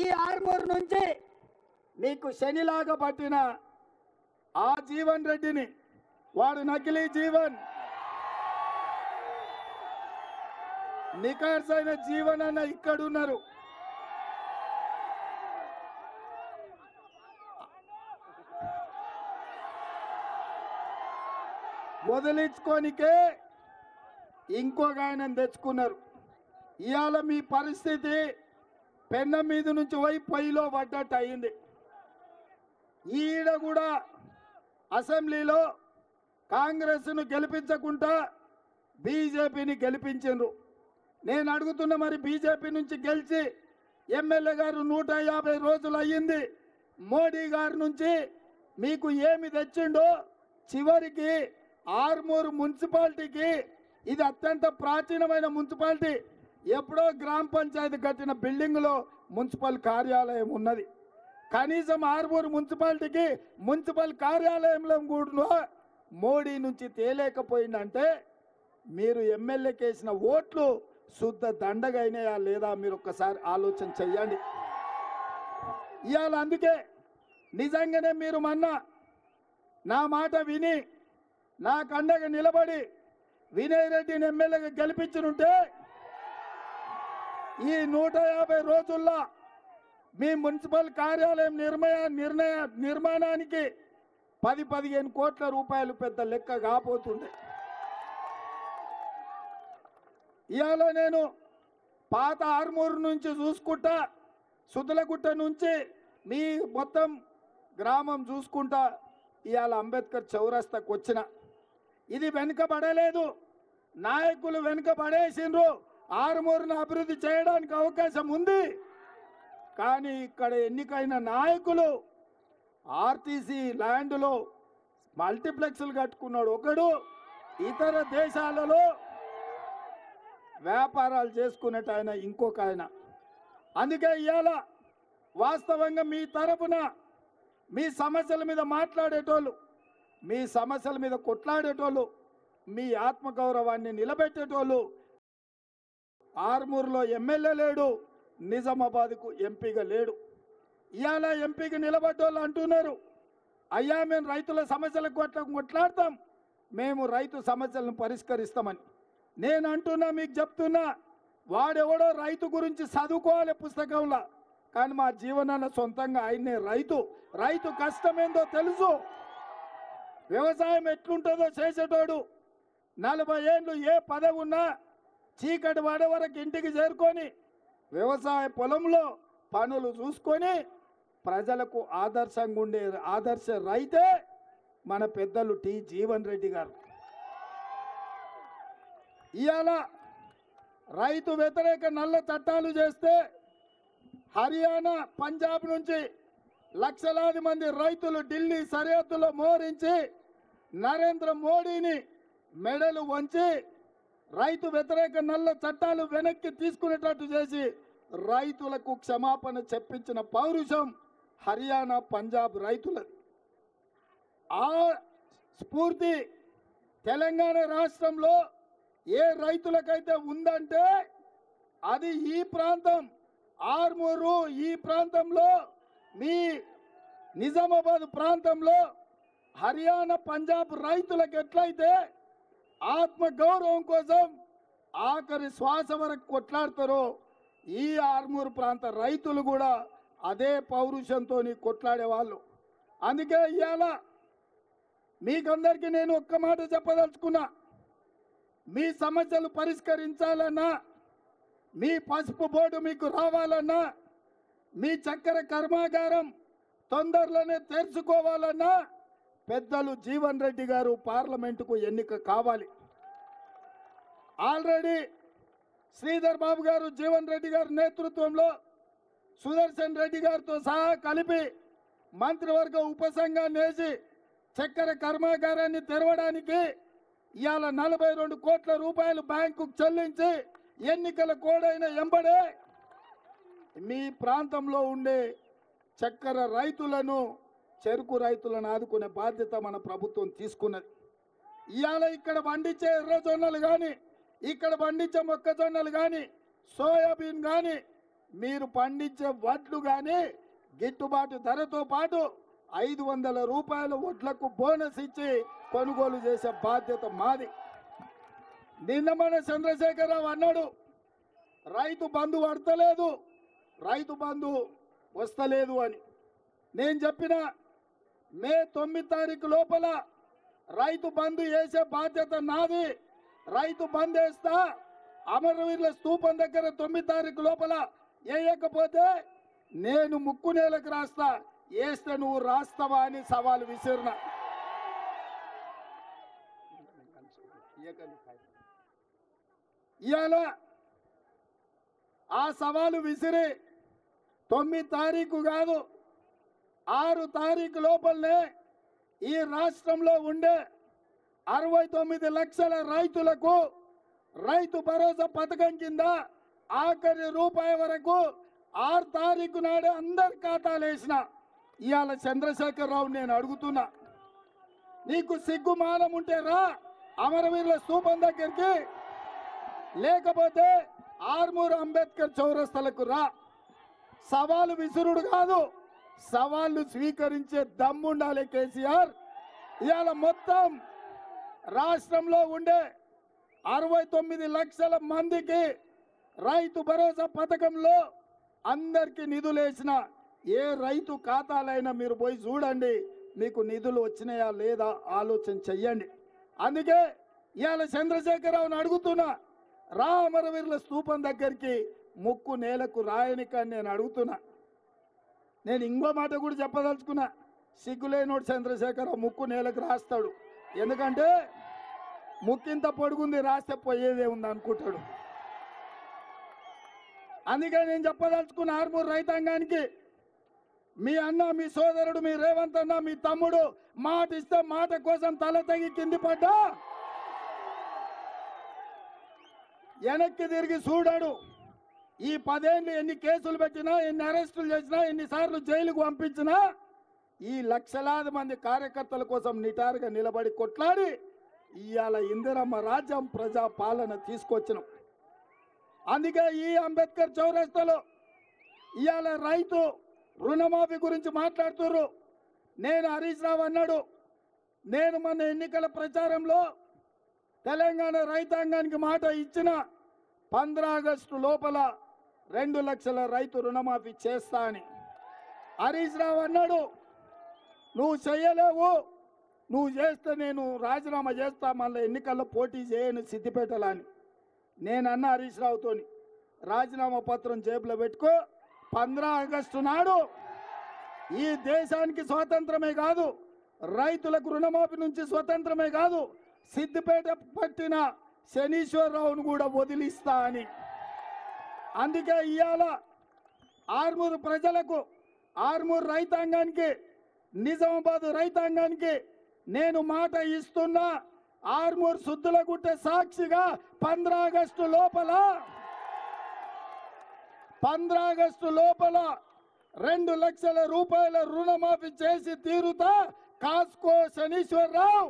ఈ ఆర్మూర్ నుంచి మీకు శనిలాగా పట్టిన ఆ జీవన్ రెడ్డిని, వాడు నకిలీ జీవన్, నికార్సైన జీవన్ అన్న ఇక్కడున్నారు. వదిలించుకోనికే ఇంకొక ఆయన తెచ్చుకున్నారు. ఇవాళ మీ పరిస్థితి పెన్నం మీద నుంచి పోయి పొయ్యిలో పడ్డట్టు అయింది. ఈడ కూడా అసెంబ్లీలో కాంగ్రెస్ను గెలిపించకుండా బీజేపీని గెలిపించారు. నేను అడుగుతున్నా, మరి బీజేపీ నుంచి గెలిచి ఎమ్మెల్యే గారు 150 రోజులు అయ్యింది. మోడీ గారి నుంచి మీకు ఏమి తెచ్చిండో? చివరికి ఆర్మూర్ మున్సిపాలిటీకి, ఇది అత్యంత ప్రాచీనమైన మున్సిపాలిటీ, ఎప్పుడో గ్రామ పంచాయతీ కట్టిన బిల్డింగ్లో మున్సిపల్ కార్యాలయం ఉన్నది. కనీసం ఆర్మూర్ మున్సిపాలిటీకి మున్సిపల్ కార్యాలయంలో కూడా మోడీ నుంచి తేలేకపోయిందంటే మీరు ఎమ్మెల్యేకి వేసిన ఓట్లు శుద్ధ దండగైనాయా లేదా మీరు ఒక్కసారి ఆలోచన చెయ్యండి. ఇవాళ అందుకే నిజంగానే మీరు మొన్న నా మాట విని నాకు అండగా నిలబడి వినయ్ రెడ్డిని ఎమ్మెల్యేగా గెలిపించనుంటే ఈ 150 రోజుల్లో మీ మున్సిపల్ కార్యాలయం నిర్మాణానికి 10-15 కోట్ల రూపాయలు పెద్ద లెక్క కాబోతుండే. ఇవాళ నేను పాత ఆర్మూరు నుంచి చూసుకుంటా, సుదలగుట్ట నుంచి మీ మొత్తం గ్రామం చూసుకుంటా ఇవాళ అంబేద్కర్ చౌరస్తాకు వచ్చిన. ఇది వెనుకబడలేదు, నాయకులు వెనుకబడేసిండ్రు. ఆర్మూరును అభివృద్ధి చేయడానికి అవకాశం ఉంది, కానీ ఇక్కడ ఎన్నికైన నాయకులు ఆర్టీసీ ల్యాండ్లో మల్టీప్లెక్స్లు కట్టుకున్నాడు ఒకడు, ఇతర దేశాలలో వ్యాపారాలు చేసుకునేట ఆయన ఇంకొక ఆయన. అందుకే ఇవాళ వాస్తవంగా మీ తరపున మీ సమస్యల మీద మాట్లాడేటోళ్ళు, మీ సమస్యల మీద కొట్లాడేటోళ్ళు, మీ ఆత్మగౌరవాన్ని నిలబెట్టేటోళ్ళు ఆర్మూర్లో ఎమ్మెల్యే లేడు, నిజామాబాద్కు ఎంపీగా లేడు. ఇవాళ ఎంపీకి నిలబడ్డోళ్ళు అంటున్నారు, అయ్యా మేము రైతుల సమస్యలకు కొట్లాడతాం, మేము రైతు సమస్యలను పరిష్కరిస్తామని. నేను అంటున్నా, మీకు చెప్తున్నా, వాడెవడో రైతు గురించి చదువుకోవాలి పుస్తకంలో, కానీ మా జీవనాన్న సొంతంగా ఆయనే రైతు కష్టమేందో తెలుసు, వ్యవసాయం ఎట్లుంటుందో చేసేటోడు. 40 ఏళ్ళు ఏ పదవి ఉన్నా చీకటి పడే వరకు ఇంటికి చేరుకొని వ్యవసాయ పొలంలో పనులు చూసుకొని ప్రజలకు ఆదర్శంగా ఉండే ఆదర్శ రైతే మన పెద్దలు టి జీవన్ రెడ్డి గారు. ఇవాళ రైతు వ్యతిరేక నల్ల చట్టాలు చేస్తే హర్యానా, పంజాబ్ నుంచి లక్షలాది మంది రైతులు ఢిల్లీ సరిహద్దులో మోరించి నరేంద్ర మోడీని మెడలు వంచి రైతు వ్యతిరేక నల్ల చట్టాలు వెనక్కి తీసుకునేటట్టు చేసి రైతులకు క్షమాపణ చెప్పించిన పౌరుషం హర్యానా, పంజాబ్ రైతులది. ఆ స్ఫూర్తి తెలంగాణ రాష్ట్రంలో ఏ రైతులకైతే ఉందంటే అది ఈ ప్రాంతం ఆర్మూరు, ఈ ప్రాంతంలో మీ నిజామాబాద్ ప్రాంతంలో హర్యానా, పంజాబ్ రైతులకు ఎట్లయితే ఆత్మ గౌరవం కోసం ఆఖరి శ్వాస వరకు కొట్లాడతారో ఈ ఆర్మూరు ప్రాంత రైతులు కూడా అదే పౌరుషంతో కొట్లాడే వాళ్ళు. అందుకే ఇవాళ మీకందరికీ నేను ఒక్క మాట చెప్పదలుచుకున్నా, మీ సమస్యలు పరిష్కరించాలన్నా, మీ పసుపు బోర్డు మీకు రావాలన్నా, మీ చక్కెర కర్మాగారం తొందరలోనే తెరుచుకోవాలన్నా పెద్దలు జీవన్ రెడ్డి గారు పార్లమెంటుకు ఎన్నిక కావాలి. ఆల్రెడీ శ్రీధర్ బాబు గారు జీవన్ రెడ్డి గారి నేతృత్వంలో సుదర్శన్ రెడ్డి గారితో సహా కలిపి మంత్రివర్గ ఉపసంఘాన్ని వేసి చక్కెర కర్మాగారాన్ని తెరవడానికి ఇవాళ 42 కోట్ల రూపాయలు బ్యాంకుకు చెల్లించి ఎన్నికల కోడైన ఎంబడే మీ ప్రాంతంలో ఉండే చక్కెర రైతులను, చెరుకు రైతులను ఆదుకునే బాధ్యత మన ప్రభుత్వం తీసుకున్నది. ఇవాళ ఇక్కడ పండించే ఎర్రజొన్నలు కానీ, ఇక్కడ పండించే మొక్కజొన్నలు కానీ, సోయాబీన్ కానీ మీరు పండించే వడ్లు కానీ గిట్టుబాటు ధరతో పాటు 500 రూపాయల వడ్లకు బోనస్ ఇచ్చి కొనుగోలు చేసే బాధ్యత మాది. నిన్న మన చంద్రశేఖరరావు అన్నాడు రైతు బంధు పడతలేదు, రైతు బంధు వస్తలేదు అని. నేను చెప్పిన మే 9 తారీఖు లోపల రైతు బంధు వేసే బాధ్యత నాది. రైతు బంధు వేస్తా, అమరవీరుల స్తూపం దగ్గర 9 తారీఖు లోపల వేయకపోతే నేను ముక్కు నేలకు రాస్తా, వేస్తే నువ్వు రాస్తావా అని సవాలు విసిరిన. ఇవాళ ఆ సవాలు విసిరి 9 తారీఖు కాదు 6 తారీఖు లోపలనే ఈ రాష్ట్రంలో ఉండే 69 లక్షల రైతులకు రైతు భరోసా పథకం కింద ఆఖరి రూపాయి వరకు 6 తారీఖు నాడే అందరి ఖాతాలు వేసిన. ఇవాళ చంద్రశేఖరరావు నేను అడుగుతున్నా, నీకు సిగ్గుమానం ఉంటే రా అమరవీరుల స్తూపం దగ్గరికి, లేకపోతే ఆర్మూర్ అంబేద్కర్ చౌరస్తలకు రా. సవాలు విసురుడు కాదు, సవాళ్లు స్వీకరించే దమ్ముండాలి కేసీఆర్. ఇవాళ మొత్తం రాష్ట్రంలో ఉండే 69 లక్షల మందికి రైతు భరోసా పథకంలో అందరికీ నిధులు వేసిన ఏ రైతు ఖాతాలైనా మీరు పోయి చూడండి, మీకు నిధులు వచ్చినాయా లేదా ఆలోచన చెయ్యండి. అందుకే ఇవాళ చంద్రశేఖరరావుని అడుగుతున్నా, రా అమరవీరుల స్తూపం దగ్గరికి ముక్కు నేలకు రాయనిక నేను అడుగుతున్నా. నేను ఇంకో మాట కూడా చెప్పదలుచుకున్నా, సిగ్గులేనోడు చంద్రశేఖరరావు ముక్కు నేలకు రాస్తాడు, ఎందుకంటే ముక్కింత పొడుగుంది రాస్తే పోయేదే ఉంది అనుకుంటాడు. అందుకే నేను చెప్పదలుచుకున్న ఆర్మూర్ రైతాంగానికి, మీ అన్న, మీ సోదరుడు, మీ రేవంత్ అన్న, మీ తమ్ముడు మాట ఇస్తే మాట కోసం తల తెగి కింది పడ్డా వెనక్కి తిరిగి చూడాడు. ఈ 10 ఏళ్ళు ఎన్ని కేసులు పెట్టినా, ఎన్ని అరెస్టులు చేసినా, ఎన్నిసార్లు జైలుకు పంపించినా ఈ లక్షలాది మంది కార్యకర్తల కోసం నిటారుగా నిలబడి కొట్లాడి ఇవాళ ఇందిరమ్మ రాజ్యం ప్రజా పాలన తీసుకొచ్చినాం. అందుకే ఈ అంబేద్కర్ చౌరస్తాలో ఇవాళ రైతు రుణమాఫీ గురించి మాట్లాడుతున్నారు. నేను హరీష్ రావు అన్నాడు, నేను మన ఎన్నికల ప్రచారంలో తెలంగాణ రైతాంగానికి మాట ఇచ్చిన 15 ఆగస్టు లోపల 2 లక్షల రైతు రుణమాఫీ చేస్తా అని. హరీష్ రావు అన్నాడు, నువ్వు చేయలేవు, నువ్వు చేస్తే నేను రాజీనామా చేస్తా, మళ్ళీ ఎన్నికల్లో పోటీ చేయను సిద్దిపేటలో అని. నేను అన్న హరీష్ రావుతోని, రాజీనామా పత్రం జేబులో పెట్టుకో, 15 ఆగస్టు నాడు ఈ దేశానికి స్వాతంత్రమే కాదు, రైతులకు రుణమాఫీ నుంచి స్వతంత్రమే కాదు, సిద్దిపేట పట్టిన శనీశ్వరరావును కూడా వదిలిస్తా అని. అందుకే ఇవాళ ఆర్మూరు ప్రజలకు, ఆర్మూరు రైతాంగానికి, నిజామాబాద్ రైతాంగానికి నేను మాట ఇస్తున్నా, ఆర్మూరు సుద్దులగుట్ట సాక్షిగా 15 ఆగస్టు లోపల 2 లక్షల రూపాయల రుణమాఫీ చేసి తీరుతా. కాస్కో శనీశ్వరరావు,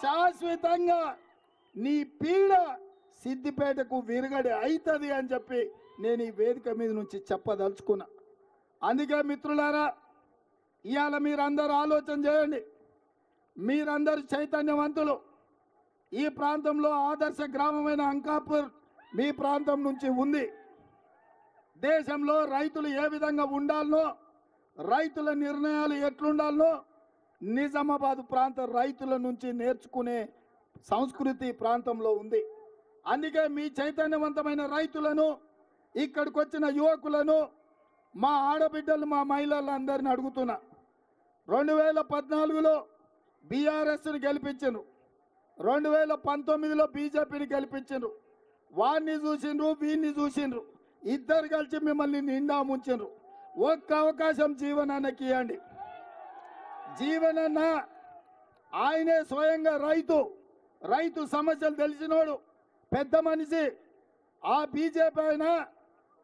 శాశ్వతంగా నీ పీడ సిద్దిపేటకు విరగడి అవుతుంది అని చెప్పి నేను ఈ వేదిక మీద నుంచి చెప్పదలుచుకున్నా. అందుకే మిత్రులారా, ఇవాళ మీరందరూ ఆలోచన చేయండి. మీరందరూ చైతన్యవంతులు. ఈ ప్రాంతంలో ఆదర్శ గ్రామమైన అంకాపూర్ మీ ప్రాంతం నుంచి ఉంది. దేశంలో రైతులు ఏ విధంగా ఉండాలనో, రైతుల నిర్ణయాలు ఎట్లుండాలనో నిజామాబాద్ ప్రాంత రైతుల నుంచి నేర్చుకునే సంస్కృతి ప్రాంతంలో ఉంది. అందుకే మీ చైతన్యవంతమైన రైతులను, ఇక్కడికి వచ్చిన యువకులను, మా ఆడబిడ్డలు, మా మహిళలందరిని అడుగుతున్నా, 2014లో బీఆర్ఎస్ని గెలిపించను, 2019లో బీజేపీని గెలిపించను. వాడిని చూసిండ్రు, వీడిని చూసిండ్రు, ఇద్దరు కలిసి మిమ్మల్ని నిండా ముంచిండ్రు. ఒక్క అవకాశం జీవనానికి ఇవ్వండి. జీవనన్న ఆయనే స్వయంగా రైతు సమస్యలు తెలిసినోడు, పెద్ద మనిషి. ఆ బీజేపీ అయినా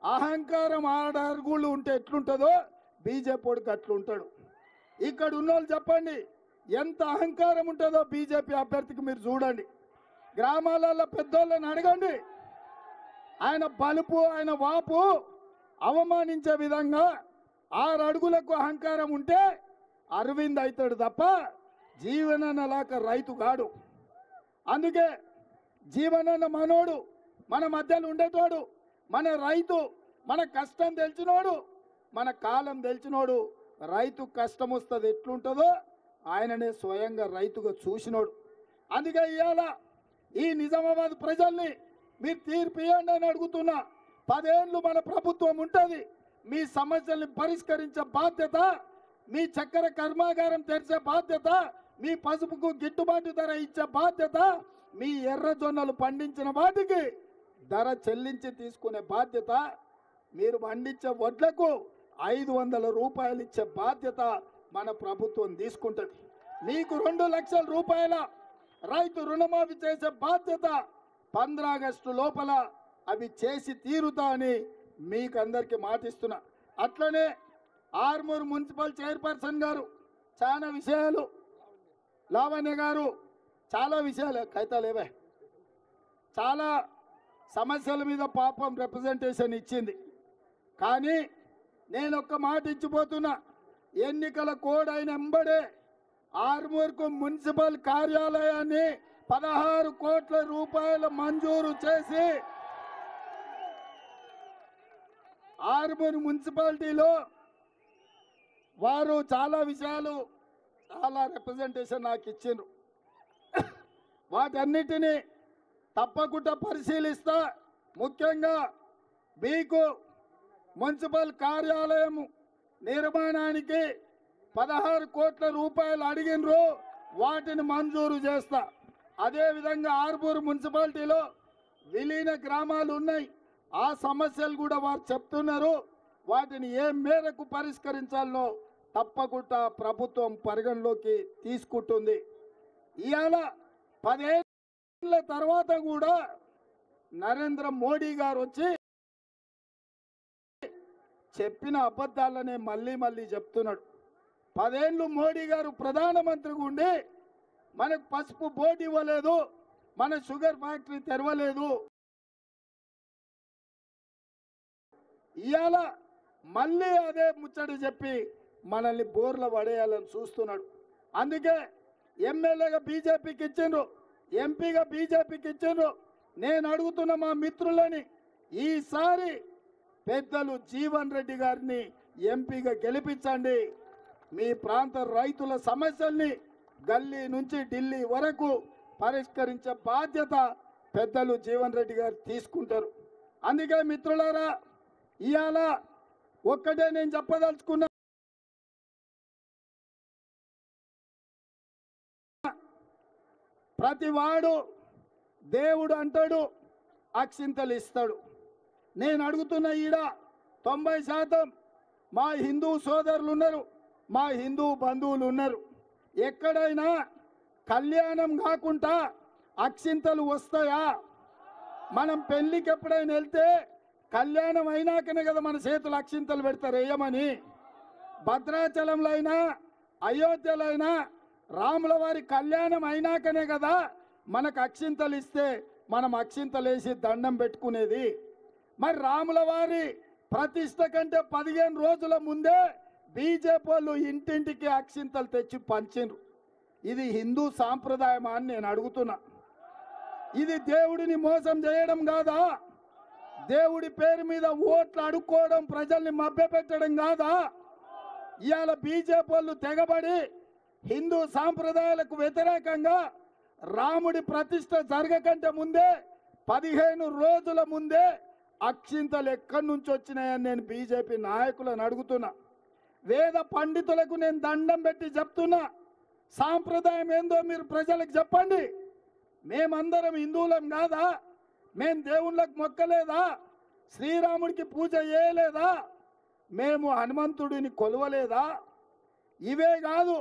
అహంకారం ఆడరుగుళ్ళు ఉంటే ఎట్లుంటుందో బీజేపీ వాడికి అట్లుంటాడు. ఇక్కడ ఉన్నోళ్ళు చెప్పండి ఎంత అహంకారం ఉంటుందో బీజేపీ అభ్యర్థికి మీరు చూడండి. గ్రామాలలో పెద్దోళ్ళని అడగండి, ఆయన బలుపు ఆయన వాపు అవమానించే విధంగా 6 అడుగులకు అహంకారం ఉంటే అరవింద్ అవుతాడు తప్ప జీవనన్నలాక రైతు కాడు. అందుకే జీవనన్న మనోడు, మన మధ్యలో ఉండేటోడు, మన రైతు, మన కష్టం తెలిసినోడు, మన కాలం తెలిసినోడు. రైతు కష్టం వస్తుంది ఎట్లుంటుందో ఆయననే స్వయంగా రైతుగా చూసినోడు. అందుకే ఇవాళ ఈ నిజామాబాద్ ప్రజల్ని మీరు తీర్పు ఇవ్వండి అని అడుగుతున్నా. 10 ఏళ్ళు మన ప్రభుత్వం ఉంటుంది. మీ సమస్యల్ని పరిష్కరించే బాధ్యత, మీ చక్కెర కర్మాగారం తెరిచే బాధ్యత, మీ పసుపుకు గిట్టుబాటు ధర ఇచ్చే బాధ్యత, మీ ఎర్రజొన్నలు పండించిన వాటికి ధర చెల్లించి తీసుకునే బాధ్యత, మీరు పండించే వడ్లకు 500 రూపాయలు ఇచ్చే బాధ్యత మన ప్రభుత్వం తీసుకుంటుంది. మీకు 2 లక్షల రూపాయల రైతు రుణమాఫీ చేసే బాధ్యత 15 ఆగస్టు లోపల అవి చేసి తీరుతా అని మీకు అందరికీ మాటిస్తున్నా. అట్లనే ఆర్మూర్ మున్సిపల్ చైర్పర్సన్ గారు చాలా విషయాలు, లావణ్య గారు చాలా విషయాలు కైతాలేవే చాలా సమస్యల మీద పాపం రిప్రజెంటేషన్ ఇచ్చింది. కానీ నేను ఒక్క మాట ఇచ్చిపోతున్నా, ఎన్నికల కోడ్ అయిన ఎంబడే ఆర్మూర్కు మున్సిపల్ కార్యాలయాన్ని 16 కోట్ల రూపాయలు మంజూరు చేసి ఆర్మూర్ మున్సిపాలిటీలో వారు చాలా విషయాలు చాలా రిప్రజెంటేషన్ నాకు ఇచ్చిండ్రు. వాటన్నిటినీ తప్పకుండా పరిశీలిస్తా. ముఖ్యంగా మీకు మున్సిపల్ కార్యాలయం నిర్మాణానికి 16 కోట్ల రూపాయలు అడిగినరు, వాటిని మంజూరు చేస్తా. అదేవిధంగా ఆర్మూర్ మున్సిపాలిటీలో విలీన గ్రామాలు ఉన్నాయి, ఆ సమస్యలు కూడా వారు చెప్తున్నారు. వాటిని ఏ మేరకు పరిష్కరించాలో తప్పకుండా ప్రభుత్వం పరిగణలోకి తీసుకుంటుంది. ఇవాళ 10 ఏళ్ల తర్వాత కూడా నరేంద్ర మోడీ గారు వచ్చి చెప్పిన అబద్ధాలనే మళ్ళీ చెప్తున్నాడు. 10 ఏళ్ళు మోడీ గారు ప్రధానమంత్రిగా ఉండి మనకు పసుపు బోర్డు ఇవ్వలేదు, మన షుగర్ ఫ్యాక్టరీ తెరవలేదు. ఇవాళ మళ్ళీ అదే ముచ్చట చెప్పి మనల్ని బోర్ల పడేయాలని చూస్తున్నాడు. అందుకే ఎమ్మెల్యేగా బీజేపీకి ఇచ్చిండ్రు, ఎంపీగా బీజేపీకి ఇచ్చిండ్రు. నేను అడుగుతున్న మా మిత్రులని, ఈసారి పెద్దలు జీవన్ రెడ్డి గారిని ఎంపీగా గెలిపించండి. మీ ప్రాంత రైతుల సమస్యల్ని గల్లీ నుంచి ఢిల్లీ వరకు పరిష్కరించే బాధ్యత పెద్దలు జీవన్ రెడ్డి గారు తీసుకుంటారు. అందుకే మిత్రులారా, ఇవాళ ఒక్కటే నేను చెప్పదలుచుకున్నా, ప్రతివాడు దేవుడు అంటాడు, అక్షింతలు ఇస్తాడు. నేను అడుగుతున్న ఈడ 90% మా హిందూ సోదరులు ఉన్నారు, మా హిందూ బంధువులు ఉన్నారు. ఎక్కడైనా కళ్యాణం కాకుండా అక్షింతలు వస్తాయా? మనం పెళ్లికి ఎప్పుడైనా వెళ్తే కళ్యాణం అయినాకనే కదా మన చేతులు అక్షింతలు పెడతారు వేయమని. భద్రాచలంలో అయినా అయోధ్యలో అయినా రాముల వారి కళ్యాణం అయినాకనే కదా మనకు అక్షింతలు ఇస్తే మనం అక్షింతలు వేసి దండం పెట్టుకునేది. మరి రాముల వారి ప్రతిష్ట కంటే 15 రోజుల ముందే బీజేపీ వాళ్ళు ఇంటింటికి అక్షింతలు తెచ్చి పంచిండ్రు. ఇది హిందూ సాంప్రదాయమా అని నేను అడుగుతున్నా. ఇది దేవుడిని మోసం చేయడం కాదా? దేవుడి పేరు మీద ఓట్లు అడుక్కోవడం, ప్రజల్ని మభ్యపెట్టడం కాదా? ఇవాళ బీజేపీ వాళ్ళు తెగబడి హిందూ సాంప్రదాయాలకు వ్యతిరేకంగా రాముడి ప్రతిష్ట జరగకంటే ముందే 15 రోజుల ముందే అక్షింతలు ఎక్కడి నుంచి వచ్చినాయని నేను బీజేపీ నాయకులను అడుగుతున్నా. వేద పండితులకు నేను దండం పెట్టి చెప్తున్నా, సాంప్రదాయం ఏందో మీరు ప్రజలకు చెప్పండి. మేమందరం హిందువులం కాదా? మేము దేవుళ్ళకు మొక్కలేదా? శ్రీరాముడికి పూజ చేయలేదా? మేము హనుమంతుడిని కొలవలేదా? ఇవే కాదు,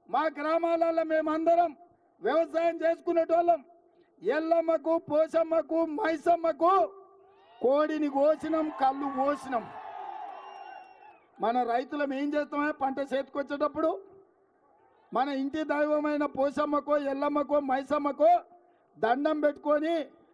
మా గ్రామాలలో మేమందరం వ్యవసాయం చేసుకునేటోళ్ళం. ఎల్లమ్మకు, పోషమ్మకు, మైసమ్మకు కోడిని కోసినాం, కళ్ళు పోసినాం. మన రైతులం ఏం చేస్తామే? పంట చేతికొచ్చేటప్పుడు మన ఇంటి దైవమైన పోషమ్మకో, ఎల్లమ్మకో, మైసమ్మకో దండం పెట్టుకొని